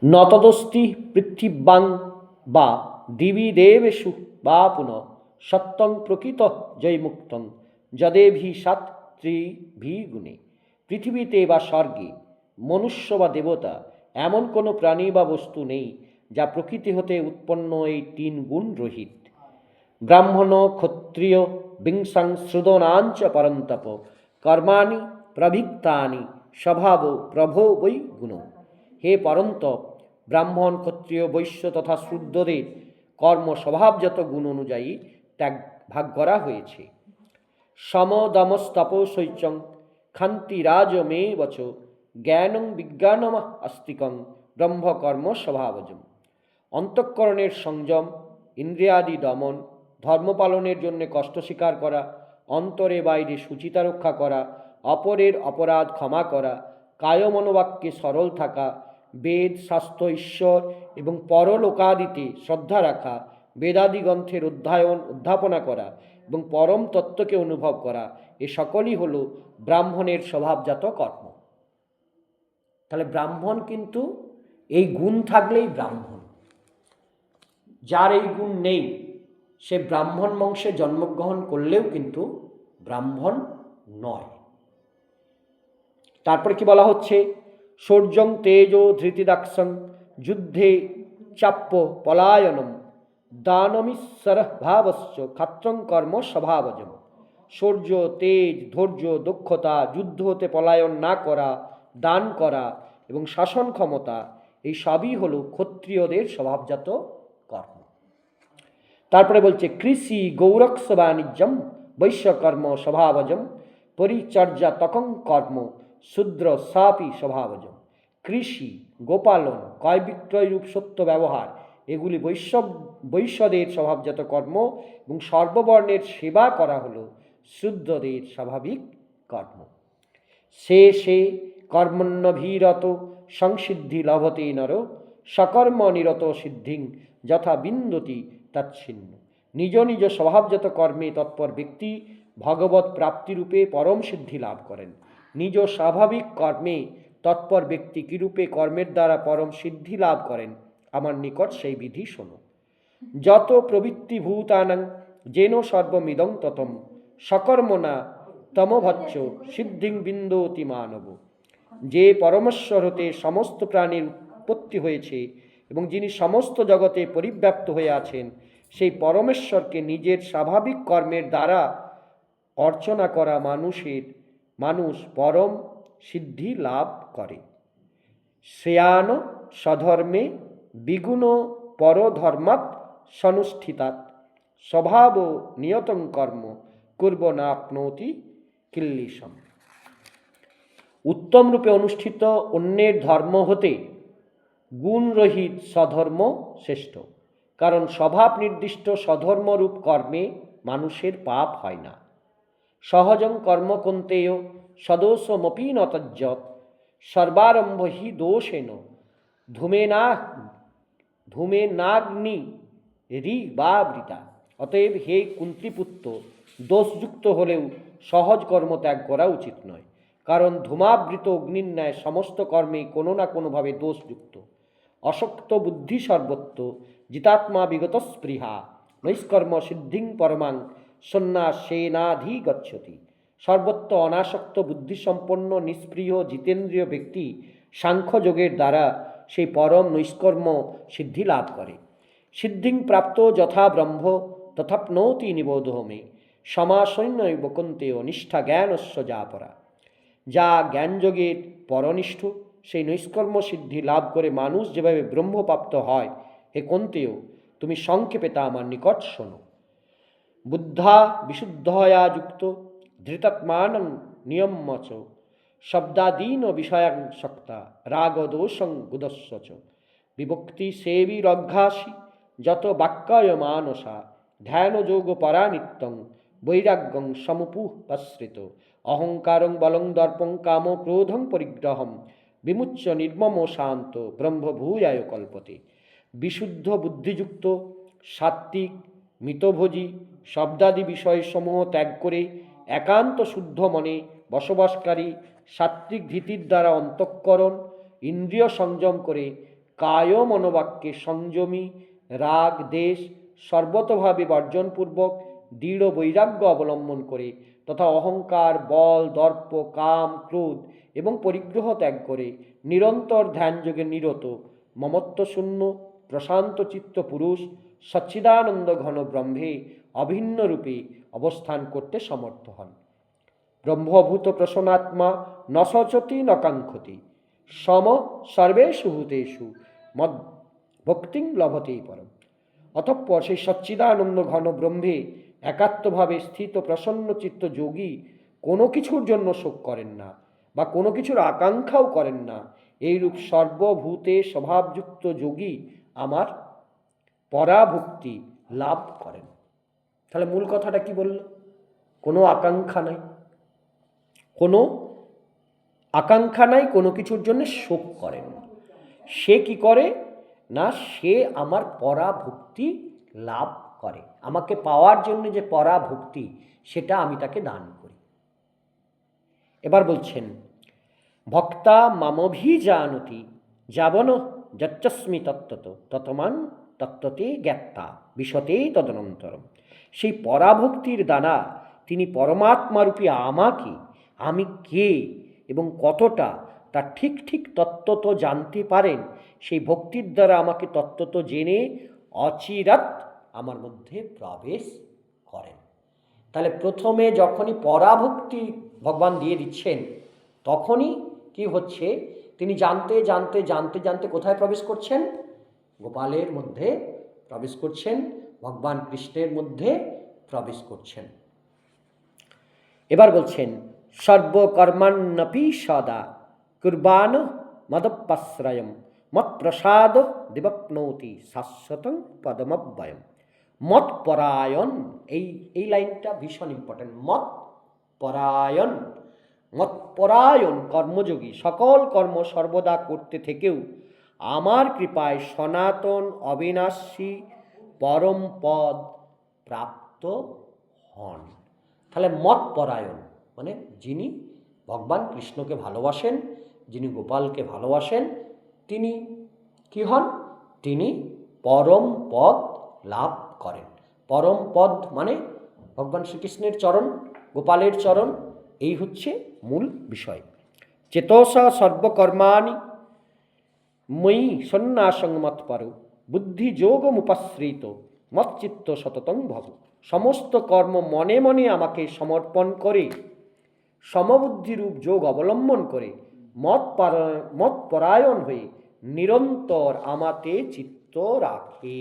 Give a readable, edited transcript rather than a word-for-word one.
নতদস্তি পৃথিব্যাং বা দিবি দেবেষু বা পুনঃ সত্যং প্রকৃত জয়মুক্তং যদেভি সাত ত্রিভি গুণে। পৃথিবীতে বা স্বর্গে, মনুষ্য বা দেবতা, এমন কোনো প্রাণী বা বস্তু নেই যা প্রকৃতি হতে উৎপন্ন এই তিন গুণ রহিত। ব্রাহ্মণ ক্ষত্রিয় বিংশং শ্রুদনাঞ্চ পরন্তপ কর্মাণি প্রভিক্তানি স্বভাব প্রভো বৈ গুণ। হে পরন্তপ, ব্রাহ্মণ ক্ষত্রিয় বৈশ্য তথা শূদ্রদের কর্ম স্বভাবজাত গুণ অনুযায়ী ত্যাগ ভাগ করা হয়েছে। সম দমস্তপ শৈচং ক্ষান্তিরাজমে বচ জ্ঞানং বিজ্ঞানম আস্তিকং ব্রহ্মকর্ম স্বভাবজম। অন্তঃকরণের সংযম, ইন্দ্রিয়াদি দমন, ধর্মপালনের জন্য কষ্ট স্বীকার করা, অন্তরে বাইরে শুচিতা রক্ষা করা, অপরের অপরাধ ক্ষমা করা, কায় মনোবাক্যে সরল থাকা, বেদ শাস্ত্র ঈশ্বর এবং পরলোকাদিতে শ্রদ্ধা রাখা, বেদাদি গ্রন্থের অধ্যয়ন অধ্যাপনা করা এবং পরম তত্ত্বকে অনুভব করা, এ সকলই হল ব্রাহ্মণের স্বভাবজাত কর্ম। তাহলে ব্রাহ্মণ কিন্তু এই গুণ থাকলেই ব্রাহ্মণ। যার এই গুণ নেই সে ব্রাহ্মণ বংশে জন্মগ্রহণ করলেও কিন্তু ব্রাহ্মণ নয়। তারপরে কি বলা হচ্ছে? শৌর্যং তেজো ধৃতিদাক্ষং যুদ্ধে চাপ্য পলায়নম দানমিশ্বর ভাবশ্চ ক্ষত্রং কর্ম স্বভাবজম। শৌর্য, তেজ, ধৈর্য, দক্ষতা, যুদ্ধ হতে পলায়ন না করা, দান করা এবং শাসন ক্ষমতা, এই সবই হল ক্ষত্রিয়দের স্বভাবজাত কর্ম। তারপরে বলছে কৃষি গৌরক্ষ বাণিজ্যম বৈশ্যকর্ম স্বভাবজম পরিচর্যা তকং কর্ম শূদ্র সাপি স্বভাবজম। কৃষি, গোপালন, ক্রয় বিক্রয় রূপ সত্য ব্যবহার, এগুলি বৈশ্যদের স্বভাবজাত কর্ম এবং সর্ববর্ণের সেবা করা হল শূদ্রদের স্বাভাবিক কর্ম। সে কর্মণ্যভিরত সংসিদ্ধি লভতে নর সকর্ম নিরত সিদ্ধিং যথা বিন্দতি তচ্ছিন্ন। নিজ নিজ স্বভাবজাত কর্মে তৎপর ব্যক্তি ভগবত প্রাপ্তিরূপে পরম সিদ্ধি লাভ করেন। নিজ স্বাভাবিক কর্মে তৎপর ব্যক্তি কিরূপে কর্মের দ্বারা পরম সিদ্ধি লাভ করেন, আমার নিকট সেই বিধি শোনো। যত প্রবৃত্তি ভূতানাং যেন সর্বমিদং ততম সকর্মণা তমভচ্চ সিদ্ধিং বিন্দতি মানব। যে পরমেশ্বর হতে সমস্ত প্রাণীর উৎপত্তি হয়েছে এবং যিনি সমস্ত জগতে পরিব্যাপ্ত হয়ে আছেন, সেই পরমেশ্বরকে নিজের স্বাভাবিক কর্মের দ্বারা অর্চনা করা মানুষ পরম সিদ্ধি লাভ করে। শ্রেয়ান স্বধর্মে বিগুণ পরধর্মাৎ সনুষ্ঠিতাৎ স্বভাব নিয়তং কর্ম কুর্ব নাপ্নোতি কিল্লিশম। উত্তম রূপে অনুষ্ঠিত অন্যের ধর্ম হতে গুণরহিত স্বধর্ম শ্রেষ্ঠ, কারণ স্বভাব নির্দিষ্ট স্বধর্মরূপ কর্মে মানুষের পাপ হয় না। সহজং কর্ম কন্তেয় সদোষমপি নতজ্জত সর্বারম্ভ হি দোষেন ধূমেনাগ্নি রি বা বৃতা। অতএব হে কুন্তিপুত্র, দোষযুক্ত হলেও সহজ কর্ম ত্যাগ করা উচিত নয়, কারণ ধূমাবৃত অগ্নির ন্যায় সমস্ত কর্মেই কোনো না কোনোভাবে দোষযুক্ত। অশক্ত বুদ্ধি সর্বত্র জিতাত্মা বিগত স্পৃহা নৈষ্কর্ম সিদ্ধিং পরমাং সন্ন্যাসেনাধিগচ্ছতি। সর্বত্র অনাসক্ত বুদ্ধিসম্পন্ন নিষ্প্রিয় জিতেন্দ্রীয় ব্যক্তি সাংখ্যযোগের দ্বারা সেই পরম নৈষ্কর্ম সিদ্ধি লাভ করে। সিদ্ধিং প্রাপ্ত যথা ব্রহ্ম তথাপ্নোতি নিবোধমে সমাসৈন্যৈব কন্তেয় নিষ্ঠা জ্ঞানস্য যা পরা। যা জ্ঞানযোগের পরনিষ্ঠ, সেই নৈষ্কর্ম সিদ্ধি লাভ করে মানুষ যেভাবে ব্রহ্মপ্রাপ্ত হয়, হে কন্তেয়, তুমি সংক্ষেপে তা আমার নিকট শোনো। বুদ্ধা বিশুদ্ধয়া যুক্ত ধৃতাত্মানং নিয়ম্য চ শব্দাদীন বিষয়াং শক্তা রাগদোষং গুদস্য চ বিভক্তি সেবী রঘ্ঘাসি যত বাক্যায় মানসা ধ্যানযোগ পরা নিত্যং বৈরাগ্যং সমুপশ্রিত অহংকারং বলং দর্পং কাম ক্রোধং পরিগ্রহম বিমুচ্য নির্মম শান্ত ব্রহ্মভূয়ায় কল্পতে। বিশুদ্ধ বুদ্ধিযুক্ত, সাত্ত্বিক, মিতভোজী, শব্দাদি বিষয়সমূহ ত্যাগ করে একান্ত শুদ্ধ মনে বসবাসকারী, সাত্ত্বিক ধীতির দ্বারা অন্তঃকরণ ইন্দ্রিয় সংযম করে কায় মনোবাক্যে সংযমী, রাগ দেশ সর্বতভাবে বর্জনপূর্বক দৃঢ় বৈরাগ্য অবলম্বন করে তথা অহংকার, বল, দর্প, কাম, ক্রোধ এবং পরিগ্রহ ত্যাগ করে নিরন্তর ধ্যানযোগে নিরত মমত্বশূন্য প্রশান্ত চিত্ত পুরুষ সচ্চিদানন্দ ঘন ব্রহ্মে অভিন্ন রূপে অবস্থান করতে সমর্থ হন। ব্রহ্মভূত প্রসন্নাত্মা ন শোচতি ন কাঙ্ক্ষতি সম সর্বেষু ভূতেষু মদ ভক্তিং লভতেই পরম। অতঃপর সেই সচ্চিদানন্দ ঘন ব্রহ্মে একাত্মভাবে স্থিত প্রসন্ন চিত্ত যোগী কোনো কিছুর জন্য শোক করেন না বা কোনো কিছুর আকাঙ্ক্ষাও করেন না। এইরূপ সর্বভূতে স্বভাবযুক্ত যোগী আমার পরাভক্তি লাভ করেন। তাহলে মূল কথাটা কি বলল? কোনো আকাঙ্ক্ষা নাই, কোনো আকাঙ্ক্ষা নাই, কোনো কিছুর জন্য শোক করেন না। সে কি করে না, সে আমার পরাভক্তি লাভ করে। আমাকে পাওয়ার জন্য যে পরাভক্তি, সেটা আমি তাকে দান করি। এবার বলছেন, ভক্তা মামভিজানতি যাবন যচ্চস্মি তত্ত্বত ততমান তত্ত্বতে জ্ঞাত্তা বিশতে তদনন্তরম। সেই পরাভক্তির দ্বারা তিনি পরমাত্মারূপী আমাকে, আমি কে এবং কতটা তা ঠিক ঠিক তত্ত্বত জানতে পারেন। সেই ভক্তির দ্বারা আমাকে তত্ত্বত জেনে অচিরাৎ আমার মধ্যে প্রবেশ করেন। তাহলে প্রথমে যখনই পরাভক্তি ভগবান দিয়ে দিচ্ছেন, তখনই কি হচ্ছে, তিনি জানতে জানতে জানতে জানতে কোথায় প্রবেশ করছেন? গোপালের মধ্যে প্রবেশ করছেন, ভগবান কৃষ্ণের মধ্যে প্রবেশ করছেন। এবার বলছেন, সর্বকর্মান্নপি সদা কুর্বাণ মদপ্যাশ্রয়ম মৎপ্রসাদ দিবপ্নৌতি শাশ্বতং পদমব্যয়ম। মৎপরায়ণ, এই লাইনটা ভীষণ ইম্পর্টেন্ট। মৎপরায়ণ, মৎপরায়ণ কর্মযোগী সকল কর্ম সর্বদা করতে থেকেও আমার কৃপায় সনাতন অবিনাশী পরম পদ প্রাপ্ত হন। তাহলে মৎপরায়ণ মানে যিনি ভগবান কৃষ্ণকে ভালোবাসেন, যিনি গোপালকে ভালোবাসেন, তিনি কি হন? তিনি পরম পদ লাভ করেন। পরম পদ মানে ভগবান শ্রীকৃষ্ণের চরণ, গোপালের চরণ, এই হচ্ছে মূল বিষয়। চেতসা সর্বকর্মাণি ময়ি সন্ন্যাসং মৎপর বুদ্ধিযোগমুপাশ্রিত মৎচিত্ত সততং ভব। সমস্ত কর্ম মনে মনে আমাকে সমর্পণ করে সমবুদ্ধিরূপ যোগ অবলম্বন করে মৎপরায়ণ হয়ে নিরন্তর আমাতে চিত্ত রাখে।